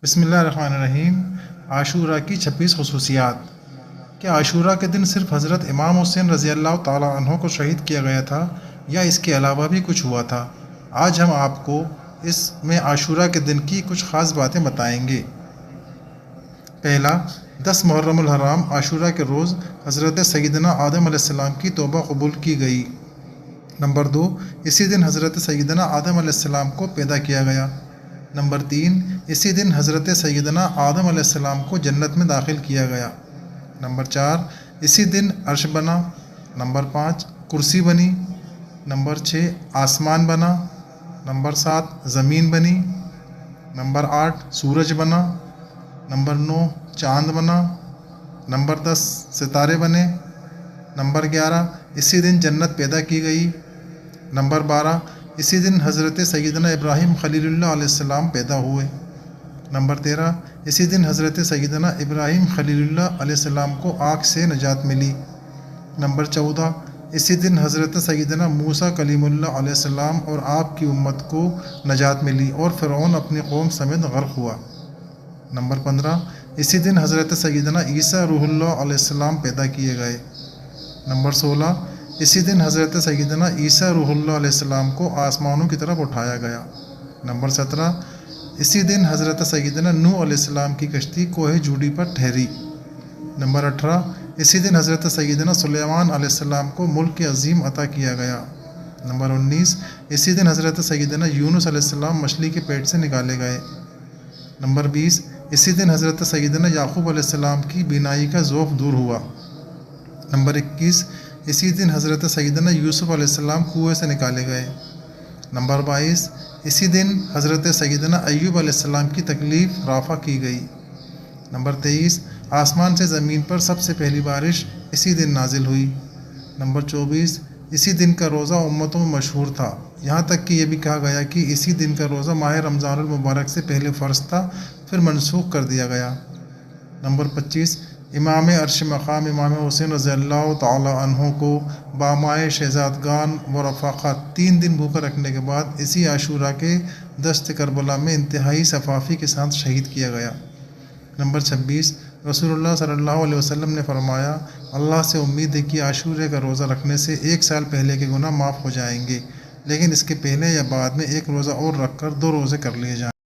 بسم اللہ الرحمن الرحیم۔ عاشورہ کی 26 خصوصیات۔ کیا عاشورہ کے دن صرف حضرت امام حسین رضی اللہ تعالیٰ عنہ کو شہید کیا گیا تھا یا اس کے علاوہ بھی کچھ ہوا تھا؟ آج ہم آپ کو اس میں عاشورہ کے دن کی کچھ خاص باتیں بتائیں گے۔ پہلا، 10 محرم الحرام عاشورہ کے روز حضرت سیدنا آدم علیہ السلام کی توبہ قبول کی گئی۔ نمبر 2، اسی دن حضرت سیدنا آدم علیہ السلام کو پیدا کیا گیا۔ نمبر 3، اسی دن حضرت سیدنا آدم علیہ السلام کو جنت میں داخل کیا گیا۔ نمبر 4، اسی دن عرش بنا۔ نمبر 5، کرسی بنی۔ نمبر 6، آسمان بنا۔ نمبر 7، زمین بنی۔ نمبر 8، سورج بنا۔ نمبر 9، چاند بنا۔ نمبر 10، ستارے بنے۔ نمبر 11، اسی دن جنت پیدا کی گئی۔ نمبر 12، اسی دن حضرت سیدنا ابراہیم خلیل اللہ علیہ السلام پیدا ہوئے۔ نمبر 13، اسی دن حضرت سیدنا ابراہیم خلیل اللہ علیہ السلام کو آگ سے نجات ملی۔ نمبر 14، اسی دن حضرت سیدنا موسیٰ کلیم اللہ علیہ السلام اور آپ کی امت کو نجات ملی اور فرعون اپنی قوم سمیت غرق ہوا۔ نمبر 15، اسی دن حضرت سیدنا عیسیٰ روح اللہ علیہ السلام پیدا کیے گئے۔ نمبر 16، اسی دن حضرت سیدنا عیسیٰ روح اللہ علیہ السلام کو آسمانوں کی طرف اٹھایا گیا۔ نمبر 17، اسی دن حضرت سیدنا نوح علیہ السلام کی کشتی کوہ جوڑی پر ٹھہری۔ نمبر 18، اسی دن حضرت سیدنا سلیمان علیہ السلام کو ملک عظیم عطا کیا گیا۔ نمبر 19، اسی دن حضرت سیدنا یونس علیہ السلام مچھلی کے پیٹ سے نکالے گئے۔ نمبر 20، اسی دن حضرت سیدنا یعقوب علیہ السلام کی بینائی کا ضعف دور ہوا۔ نمبر 21، اسی دن حضرت سیدنا یوسف علیہ السلام کنویں سے نکالے گئے۔ نمبر 22، اسی دن حضرت سیدنا ایوب علیہ السلام کی تکلیف رافع کی گئی۔ نمبر 23، آسمان سے زمین پر سب سے پہلی بارش اسی دن نازل ہوئی۔ نمبر 24، اسی دن کا روزہ امتوں میں مشہور تھا، یہاں تک کہ یہ بھی کہا گیا کہ اسی دن کا روزہ ماہ رمضان المبارک سے پہلے فرض تھا، پھر منسوخ کر دیا گیا۔ نمبر 25، امام عرش مقام امام حسین رضی اللہ تعالیٰ عنہ کو بامائے شہزادگان و رفاقہ 3 دن بھوکا رکھنے کے بعد اسی عاشورہ کے دشت کربلا میں انتہائی شفافی کے ساتھ شہید کیا گیا۔ نمبر 26، رسول اللہ صلی اللہ علیہ وسلم نے فرمایا، اللہ سے امید ہے کہ عاشورے کا روزہ رکھنے سے 1 سال پہلے کے گناہ معاف ہو جائیں گے، لیکن اس کے پہلے یا بعد میں 1 روزہ اور رکھ کر 2 روزے کر لیے جائیں۔